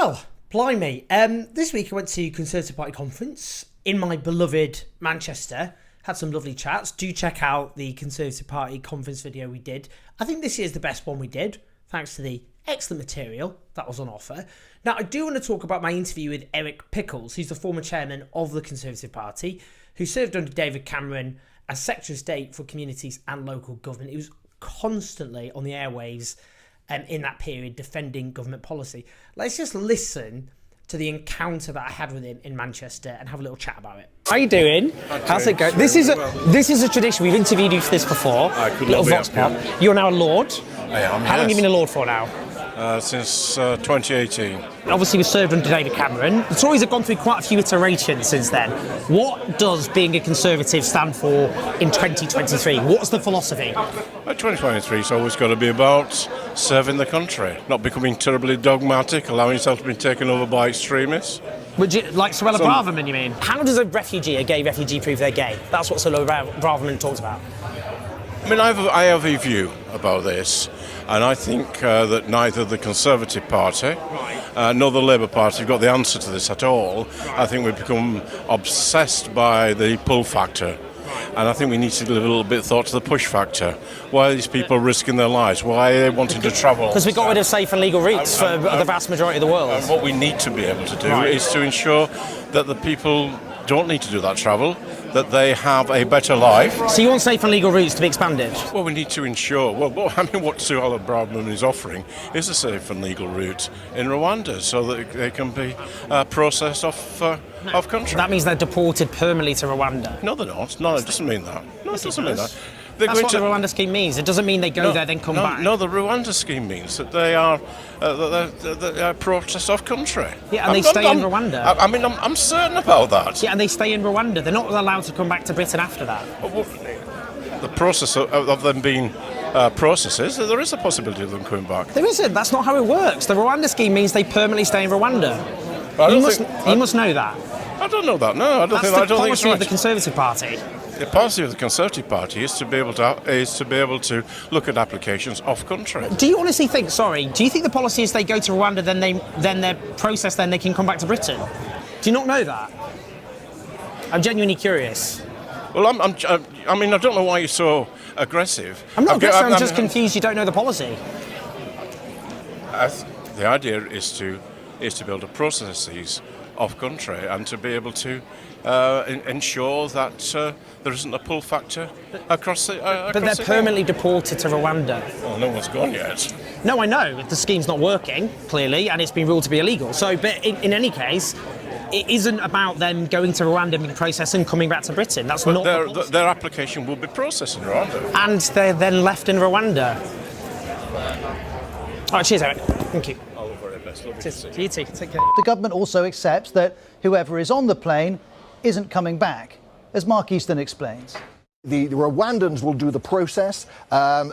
Well, blimey. This week I went to Conservative Party conference in my beloved Manchester. Had some lovely chats. Do check out the Conservative Party conference video we did. I think this year's the best one we did, thanks to the excellent material that was on offer. Now, I do want to talk about my interview with Eric Pickles, who's the former chairman of the Conservative Party, who served under David Cameron as Secretary of State for Communities and Local Government. He was constantly on the airwaves in that period defending government policy. Let's just listen to the encounter that I had with him in Manchester and have a little chat about it. How are you doing? How's it going? This is a tradition. We've interviewed you for this before. Little vox pop. You're now a Lord. I am. How long have you been a Lord for now? Since 2018. Obviously, we served under David Cameron. The Tories have gone through quite a few iterations since then. What does being a Conservative stand for in 2023? What's the philosophy? 2023 is always got to be about serving the country, not becoming terribly dogmatic, allowing yourself to be taken over by extremists. Would you, like Suella Braverman, you mean? How does a gay refugee prove they're gay? That's what Suella Braverman talks about. I mean, I have a view about this, and I think that neither the Conservative Party nor the Labour Party have got the answer to this at all. I think we've become obsessed by the pull factor, and I think we need to give a little bit of thought to the push factor. Why are these people risking their lives? Why are they wanting to travel? Because we got rid of safe and legal routes for the vast majority of the world. And what we need to be able to do is to ensure that the people don't need to do that travel, that they have a better life. So you want safe and legal routes to be expanded? Well, we need to ensure, what Suella Braverman is offering is a safe and legal route in Rwanda so that they can be processed off country. That means they're deported permanently to Rwanda? No, they're not. No, it doesn't mean that. No, it doesn't mean that. That's what the Rwanda scheme means. It doesn't mean they go there then come back. No, the Rwanda scheme means that they are processed off country. Yeah, and they stay in Rwanda. I'm certain about that. Yeah, and they stay in Rwanda. They're not allowed to come back to Britain after that. The process of them being processes, there is a possibility of them coming back. There isn't. That's not how it works. The Rwanda scheme means they permanently stay in Rwanda. You must know that. I don't know that. No, I don't think it's right. That's the policy of the Conservative Party. The policy of the Conservative Party is to be able to look at applications off country. Do you honestly think? Do you think the policy is they go to Rwanda, then they're processed, then they can come back to Britain? Do you not know that? I'm genuinely curious. Well, I don't know why you're so aggressive. I'm not aggressive. I'm just confused. You don't know the policy. The idea is to be able to process these off country and to be able to ensure that there isn't a pull factor across the. But they're permanently deported to Rwanda. Well, no one's gone yet. No, I know. The scheme's not working, clearly, and it's been ruled to be illegal. So, but in any case, it isn't about them going to Rwanda and being processed and coming back to Britain. That's not their application will be processed in Rwanda. And they're then left in Rwanda. All right, cheers, Eric. Thank you. All the very best. You too. Take care. The government also accepts that whoever is on the plane isn't coming back, as Mark Easton explains. The Rwandans will do the process.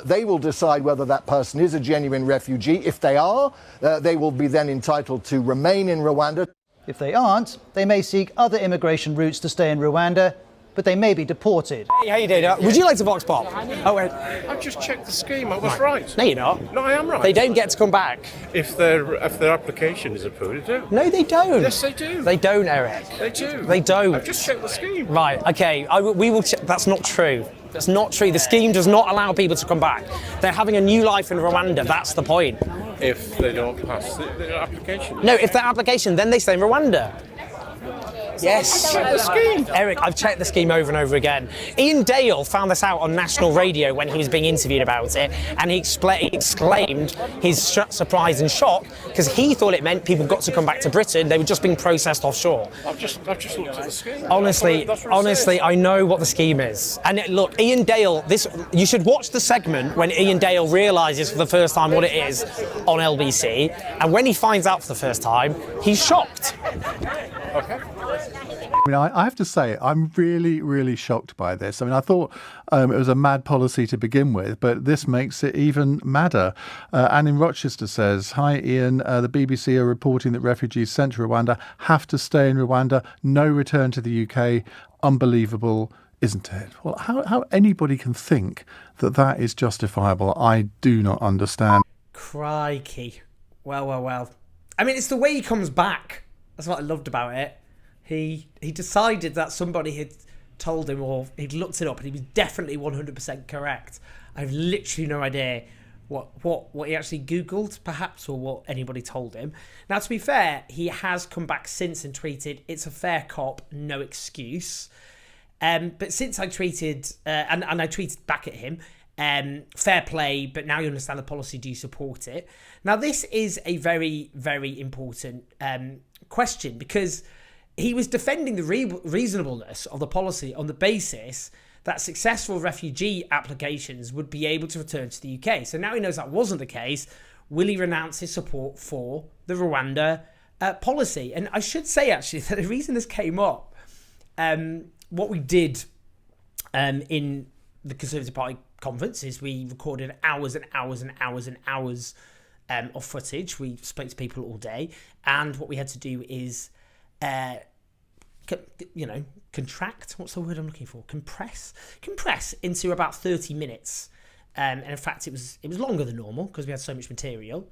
They will decide whether that person is a genuine refugee. If they are, they will be then entitled to remain in Rwanda. If they aren't, they may seek other immigration routes to stay in Rwanda, but they may be deported. Hey, how you doing? Would you like to vox pop? Oh, wait. I've just checked the scheme. I was right. No, you're not. No, I am right. They don't get to come back. If their application is approved, they do. No, they don't. Yes, they do. They don't, Eric. They do. They don't. I've just checked the scheme. Right, okay. We will check. That's not true. That's not true. The scheme does not allow people to come back. They're having a new life in Rwanda. That's the point. If they don't pass the application. No, if their application, then they stay in Rwanda. Yes. Check the scheme. Eric, I've checked the scheme over and over again. Ian Dale found this out on national radio when he was being interviewed about it, and he exclaimed his surprise and shock because he thought it meant people got to come back to Britain. They were just being processed offshore. I've just looked at the scheme. Honestly, I know what the scheme is. And look, Ian Dale, you should watch the segment when Ian Dale realises for the first time what it is on LBC, and when he finds out for the first time, he's shocked. Okay. I mean, I have to say, I'm really, really shocked by this. I mean, I thought it was a mad policy to begin with, but this makes it even madder. Anne in Rochester says, "Hi, Ian. The BBC are reporting that refugees sent to Rwanda have to stay in Rwanda. No return to the UK. Unbelievable, isn't it?" Well, how anybody can think that that is justifiable, I do not understand. Crikey. Well. I mean, it's the way he comes back. That's what I loved about it. He decided that somebody had told him, or he'd looked it up, and he was definitely 100% correct. I have literally no idea what he actually Googled, perhaps, or what anybody told him. Now, to be fair, he has come back since and tweeted, "It's a fair cop, no excuse." But since I tweeted, and I tweeted back at him, fair play, but now you understand the policy, do you support it? Now, this is a very, very important question, because he was defending the reasonableness of the policy on the basis that successful refugee applications would be able to return to the UK. So now he knows that wasn't the case. Will he renounce his support for the Rwanda policy? And I should say, actually, that the reason this came up, what we did in the Conservative Party conference is we recorded hours and hours and hours and hours of footage. We spoke to people all day. And what we had to do is... contract. What's the word I'm looking for? Compress into about 30 minutes. And in fact, it was longer than normal because we had so much material.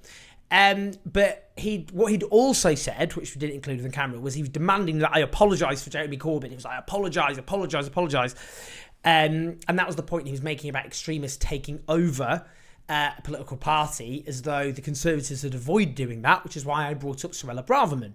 But what he'd also said, which we didn't include in the camera, was he was demanding that I apologise for Jeremy Corbyn. He was like, apologise. And that was the point he was making about extremists taking over a political party, as though the Conservatives had avoided doing that, which is why I brought up Suella Braverman.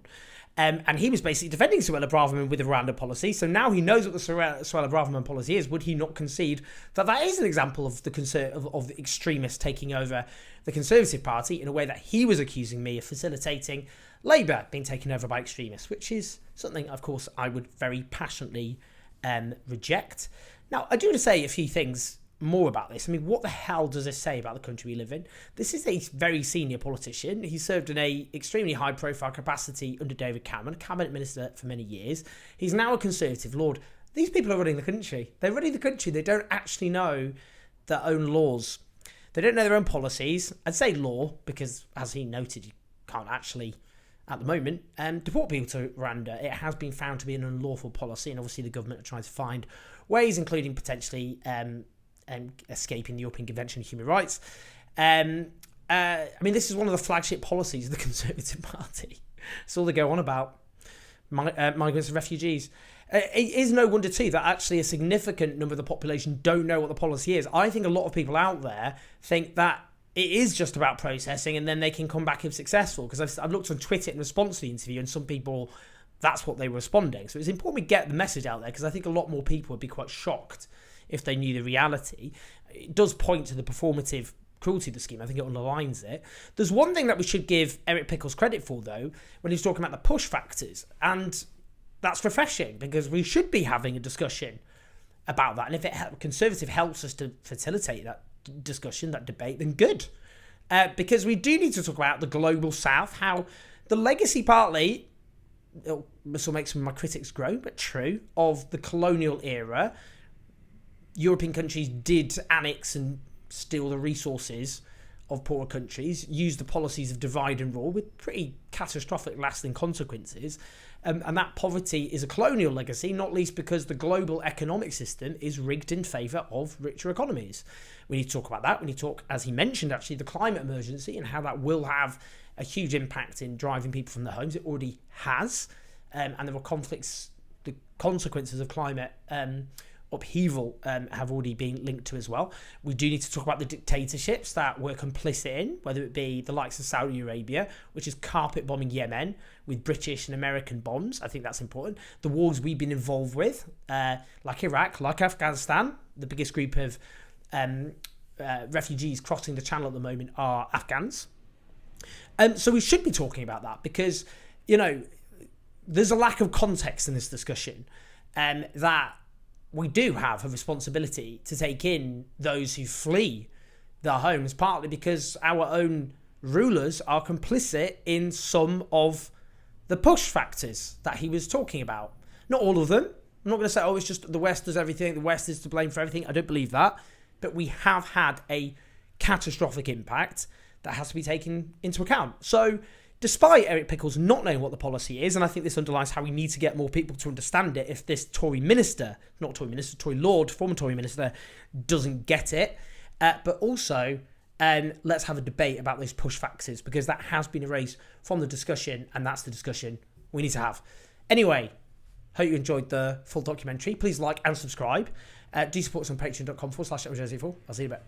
And he was basically defending Suella Braverman with the Rwanda policy. So now he knows what the Suella Braverman policy is. Would he not concede that is an example of the extremists taking over the Conservative Party in a way that he was accusing me of facilitating Labour being taken over by extremists, which is something, of course, I would very passionately reject. Now, I do want to say a few things more about this. I mean, what the hell does this say about the country we live in? This is a very senior politician. He served in a extremely high profile capacity under David Cameron, a cabinet minister for many years. He's now a Conservative. Lord, these people are running the country. They're running the country. They don't actually know their own laws. They don't know their own policies. I'd say law, because as he noted, you can't actually, at the moment, deport people to Rwanda. It has been found to be an unlawful policy, and obviously the government are trying to find ways, including potentially escaping the European Convention of Human Rights. I mean, this is one of the flagship policies of the Conservative Party. It's all they go on about, migrants and refugees. It is no wonder, too, that actually a significant number of the population don't know what the policy is. I think a lot of people out there think that it is just about processing and then they can come back if successful. Because I've looked on Twitter in response to the interview, and some people, that's what they were responding. So it's important we get the message out there, because I think a lot more people would be quite shocked if they knew the reality. It does point to the performative cruelty of the scheme. I think it underlines it. There's one thing that we should give Eric Pickles credit for, though, when he's talking about the push factors. And that's refreshing, because we should be having a discussion about that. And if Conservative helps us to facilitate that discussion, that debate, then good. Because we do need to talk about the global south, how the legacy partly, this will make some of my critics groan, but true, of the colonial era, European countries did annex and steal the resources of poorer countries, use the policies of divide and rule with pretty catastrophic lasting consequences. And that poverty is a colonial legacy, not least because the global economic system is rigged in favour of richer economies. We need to talk about that. We need to talk, as he mentioned, actually, the climate emergency and how that will have a huge impact in driving people from their homes. It already has. And there were conflicts, the consequences of climate upheaval have already been linked to as well. We do need to talk about the dictatorships that we're complicit in, whether it be the likes of Saudi Arabia, which is carpet bombing Yemen with British and American bombs. I think that's important. The wars we've been involved with, like Iraq, like Afghanistan, the biggest group of refugees crossing the channel at the moment are Afghans. So we should be talking about that, because, you know, there's a lack of context in this discussion, that we do have a responsibility to take in those who flee their homes, partly because our own rulers are complicit in some of the push factors that he was talking about. Not all of them. I'm not going to say, it's just the West does everything, the West is to blame for everything. I don't believe that. But we have had a catastrophic impact that has to be taken into account. So despite Eric Pickles not knowing what the policy is, and I think this underlines how we need to get more people to understand it, if this Tory Lord, former Tory minister, doesn't get it. But also, and let's have a debate about those push factors, because that has been erased from the discussion, and that's the discussion we need to have. Anyway, hope you enjoyed the full documentary. Please like and subscribe. Do support us on patreon.com/Jerseyful. I'll see you in a bit.